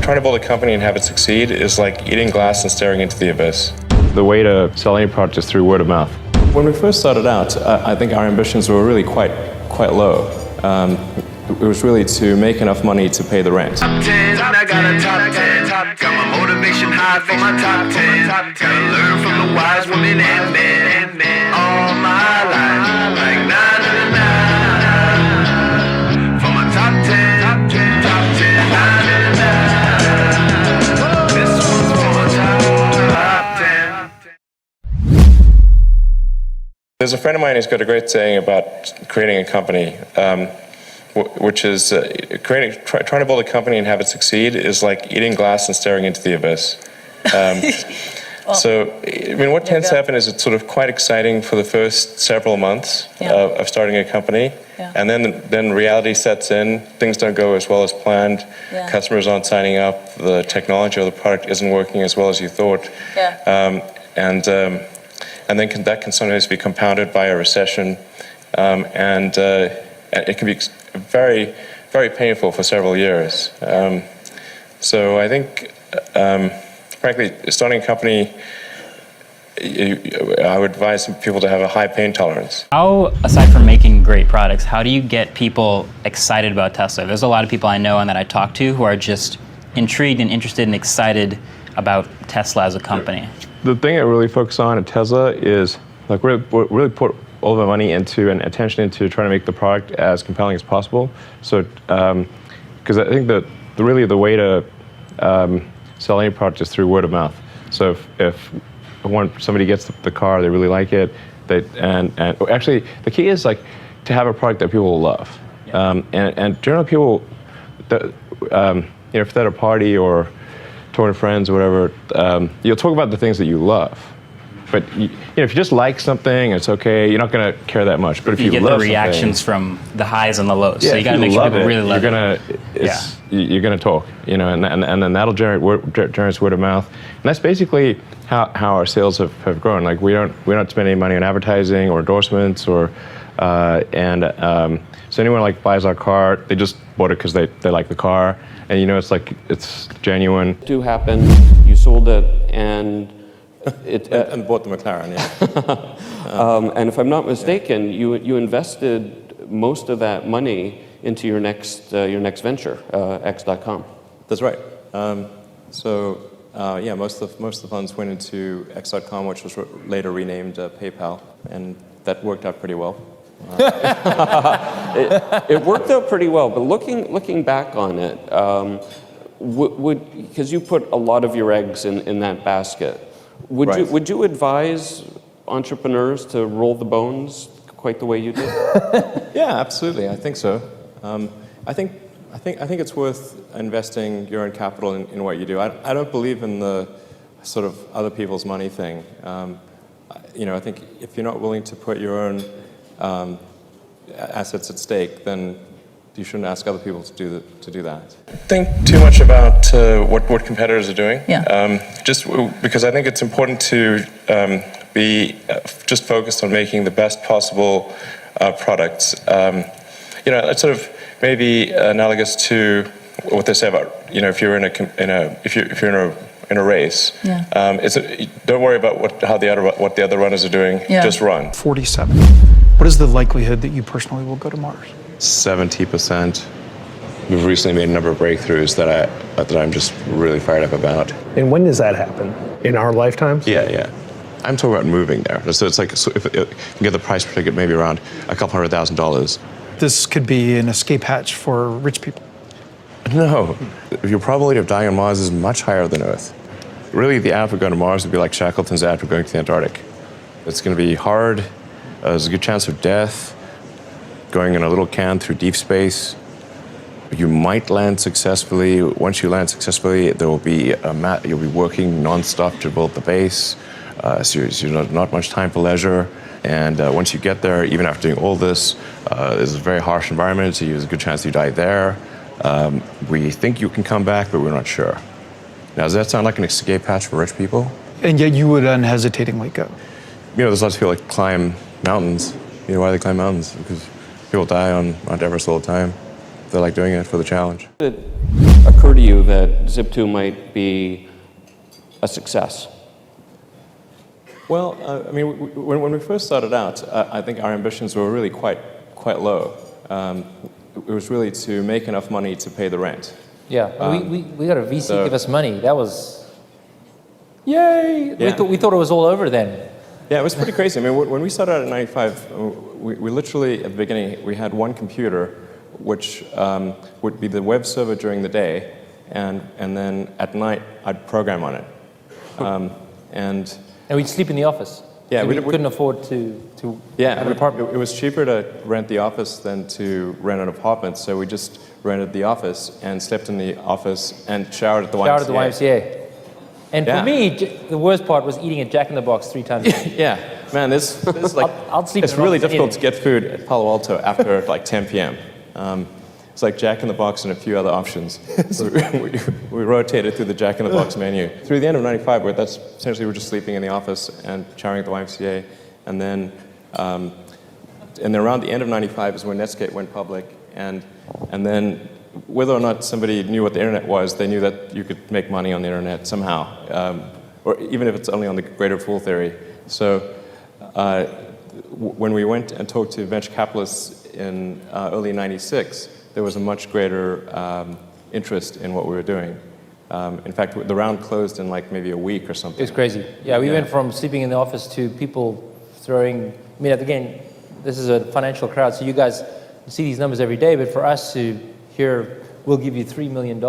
trying to build a company and have it succeed is like eating glass and staring into the abyss. The way to sell any product is through word of mouth. When we first started out, I think our ambitions were really quite low. It was really to make enough money to pay the rent. Top 10, I got a top 10. Got my motivation high for my top 10. Gotta learn from the wise women and men. All my life, like 9 to 9. For my top 10, top 10, 9 to 9. This one's for my top 10. There's a friend of mine who's got a great saying about creating a company, which is trying to build a company and have it succeed is like eating glass and staring into the abyss. So, I mean, what tends to happen is it's sort of quite exciting for the first several months of starting a company, and then reality sets in. Things don't go as well as planned. Customers aren't signing up. The technology or the product isn't working as well as you thought. And then that can sometimes be compounded by a recession, and it can be very, very painful for several years. So I think, frankly, starting a company, I would advise people to have a high pain tolerance. How, aside from making great products, how do you get people excited about Tesla? There's a lot of people I know and that I talk to who are just intrigued and interested and excited about Tesla as a company. The thing I really focus on at Tesla is like really put all of our money into and attention into trying to make the product as compelling as possible. So, because I think that really the way to sell any product is through word of mouth. So if somebody gets the car, they really like it, and actually the key is like to have a product that people will love. And generally people, if they're at a party or talking to friends or whatever, you'll talk about the things that you love. But if you just like something, it's okay. You're not going to care that much. But if you get love the reactions from the highs and the lows, so you got to make sure people really love it. You're going to talk, and then that'll generate word of mouth. And that's basically how our sales have grown. Like we don't spend any money on advertising or endorsements or so anyone like buys our car, they just bought it because they like the car, and it's genuine. It do happen. You sold it and. And bought the McLaren, and if I'm not mistaken, you invested most of that money into your next venture, X.com. That's right. Most of the funds went into X.com, which was later renamed PayPal, and that worked out pretty well. It worked out pretty well, but looking back on it, because you put a lot of your eggs in that basket. Would you advise entrepreneurs to roll the bones quite the way you did? Yeah, absolutely. I think so. I think it's worth investing your own capital in what you do. I don't believe in the sort of other people's money thing. I think if you're not willing to put your own assets at stake, then you shouldn't ask other people to do that. Think too much about what competitors are doing. Just because I think it's important to be just focused on making the best possible products. It's sort of maybe analogous to what they say about if you're in a race. Don't worry about what the other runners are doing. Just run. 47. What is the likelihood that you personally will go to Mars? 70%. We've recently made a number of breakthroughs that I'm just really fired up about. And when does that happen? In our lifetimes? Yeah. I'm talking about moving there. So it's like if you get the price per ticket maybe around $200,000. This could be an escape hatch for rich people. No, your probability of dying on Mars is much higher than Earth. Really, the ad for going to Mars would be like Shackleton's ad for going to the Antarctic. It's going to be hard. There's a good chance of death. Going in a little can through deep space. You might land successfully. Once you land successfully, there will be you'll be working nonstop to build the base. So not much time for leisure. And once you get there, even after doing all this, it's a very harsh environment, so there's a good chance you die there. We think you can come back, but we're not sure. Now, does that sound like an escape hatch for rich people? And yet you would unhesitatingly go. There's lots of people that climb mountains. Why do they climb mountains? Because people die on Mount Everest all the time. They like doing it for the challenge. occur to you that Zip2 might be a success? Well, I mean, when we first started out, I think our ambitions were really quite low. It was really to make enough money to pay the rent. Yeah, we got a VC give us money. That was, yay! Yeah. We thought it was all over then. Yeah, it was pretty crazy. I mean, when we started out in '95, we literally, at the beginning, we had one computer, which would be the web server during the day, and then at night, I'd program on it. And we'd sleep in the office. Yeah, we couldn't afford to have an apartment. It was cheaper to rent the office than to rent an apartment, so we just rented the office and slept in the office and showered at the YMCA. Showered at the YMCA. And for me, the worst part was eating at Jack in the Box 3 times a week. Yeah, man, this like, I'll sleep it's in really an office difficult to get food at Palo Alto after like 10 p.m. It's like Jack in the Box and a few other options. So we rotated through the Jack in the Box menu. Through the end of '95, that's essentially we're just sleeping in the office and showering at the YMCA. And then around the end of '95 is when Netscape went public. And then whether or not somebody knew what the internet was, they knew that you could make money on the internet somehow, or even if it's only on the greater fool theory. So when we went and talked to venture capitalists in early '96, there was a much greater interest in what we were doing. In fact, the round closed in like maybe a week or something. It was crazy. Yeah, we went from sleeping in the office to people throwing, I mean, again, this is a financial crowd, so you guys see these numbers every day, but for us to hear, we'll give you $3 million.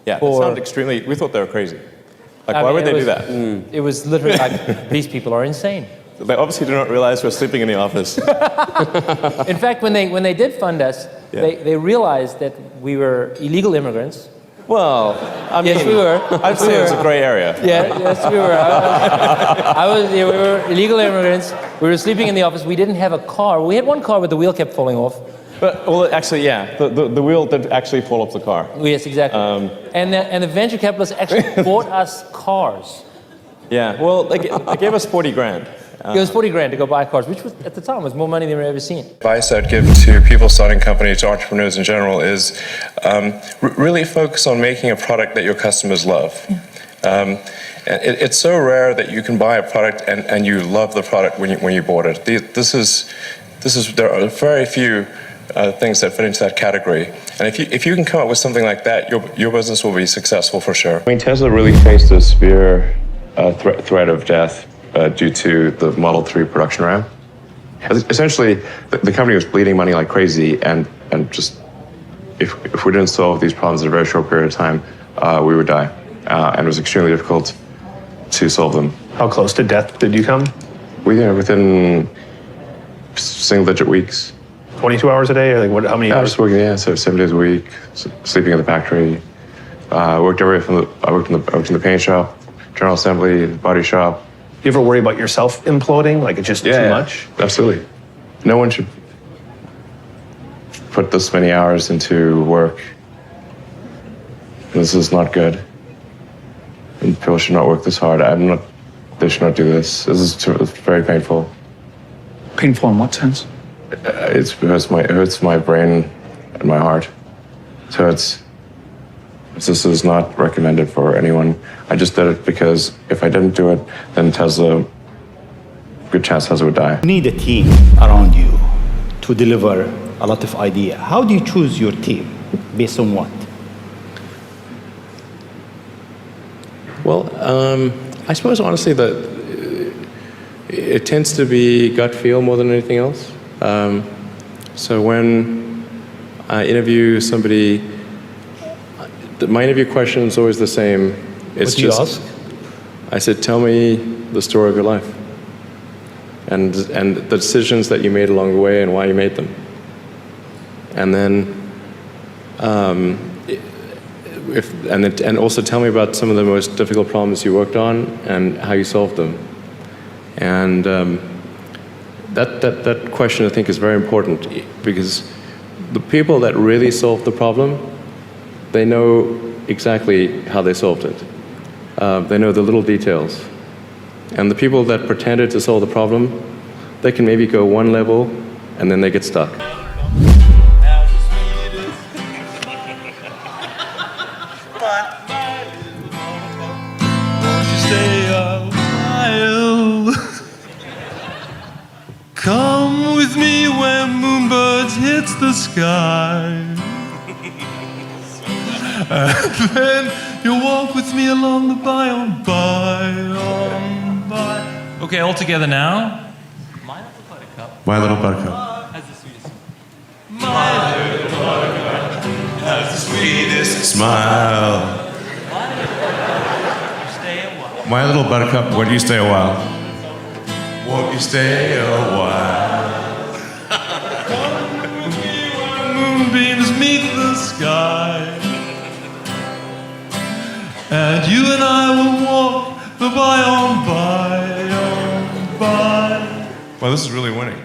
Yeah, it sounded extremely, we thought they were crazy. Like, why would they do that? It was literally like, these people are insane. They obviously do not realize we're sleeping in the office. In fact, when they did fund us, they realized that we were illegal immigrants. Well, I mean, yes, we were. I'd say it was a gray area. Yeah, yes, we were. We were illegal immigrants. We were sleeping in the office. We didn't have a car. We had one car, but the wheel kept falling off. But, well, actually, yeah, the wheel did actually fall off the car. Yes, exactly. And the venture capitalists actually bought us cars. Yeah, well, they gave us 40 grand. It was 40 grand to go buy cars, which was, at the time was more money than we've ever seen. Advice I'd give to people starting companies, to entrepreneurs in general, is really focus on making a product that your customers love. It's so rare that you can buy a product and you love the product when you bought it. There are very few things that fit into that category. And if you can come up with something like that, your business will be successful for sure. I mean, Tesla really faced a severe threat of death due to the Model 3 production ramp. Essentially, the company was bleeding money like crazy, and just if we didn't solve these problems in a very short period of time, we would die. And it was extremely difficult to solve them. How close to death did you come? Within single-digit weeks. 22 hours a day, or like what? How many I hours? was working, so 7 days a week, sleeping in the factory. I worked in the paint shop, general assembly, body shop. Do you ever worry about yourself imploding? Like it's just too much? Absolutely. No one should put this many hours into work. This is not good. And people should not work this hard. They should not do this. It's very painful. Painful in what sense? It hurts my brain and my heart. So this is not recommended for anyone. I just did it because if I didn't do it, then good chance Tesla would die. You need a team around you to deliver a lot of idea. How do you choose your team? Based on what? Well, I suppose honestly that it tends to be gut feel more than anything else. So when I interview somebody, my interview question is always the same. It's what do you ask? I said, tell me the story of your life and the decisions that you made along the way and why you made them. And then, and also tell me about some of the most difficult problems you worked on and how you solved them. And that question, I think, is very important because the people that really solve the problem, they know exactly how they solved it. They know the little details. And the people that pretended to solve the problem, they can maybe go one level and then they get stuck. the sky. And then you'll walk with me along the by. Okay, all together now. My little buttercup. My little buttercup. Has the sweetest. My little buttercup has the sweetest smile. My little buttercup, won't you stay a while? Won't you stay a while? Moonbeams meet the sky, and you and I will walk the by. Well, this is really winning.